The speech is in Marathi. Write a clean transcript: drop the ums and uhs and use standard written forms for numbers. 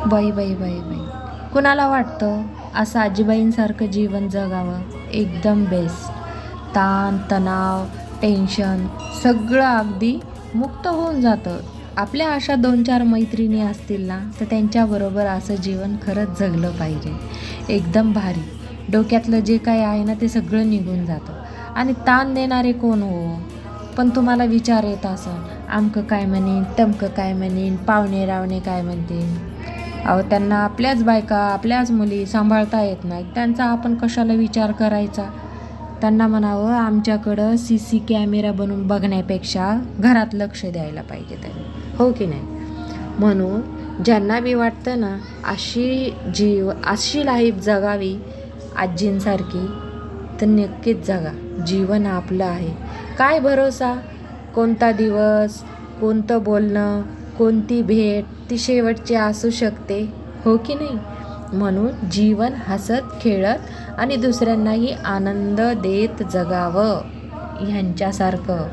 बाई बाई बाई बाई, कुणाला वाटतं असं आजीबाईंसारखं जीवन जगावं? एकदम बेस्ट. ताण तणाव टेन्शन सगळं अगदी मुक्त होऊन जातं. आपल्या अशा 2-4 मैत्रिणी असतील ना, तर त्यांच्याबरोबर असं जीवन खरंच जगलं पाहिजे. एकदम भारी. डोक्यातलं जे काही आहे ना, ते सगळं निघून जातं. आणि ताण देणारे कोण हो? पण तुम्हाला विचार येत असेल, आमकं काय म्हणेन, तमकं काय म्हणेन, पाहुणे रावणे काय म्हणतील. अहो, त्यांना आपल्याच बायका, आपल्याच मुली सांभाळता येत नाहीत, त्यांचा आपण कशाला विचार करायचा? त्यांना म्हणावं, आमच्याकडं CC कॅमेरा बनवून बघण्यापेक्षा घरात लक्ष द्यायला पाहिजे त्यांनी, हो की नाही? म्हणून ज्यांना बी वाटतं ना अशी लाईफ जगावी आजींसारखी, तर नक्कीच जगा. जीवन आपलं आहे. काय भरोसा, कोणता दिवस, कोणतं बोलणं, कोणती भेट ती शेवटची असू शकते, हो की नाही? म्हणून जीवन हसत खेळत आणि दुसऱ्यांनाही आनंद देत जगावं ह्यांच्यासारखं.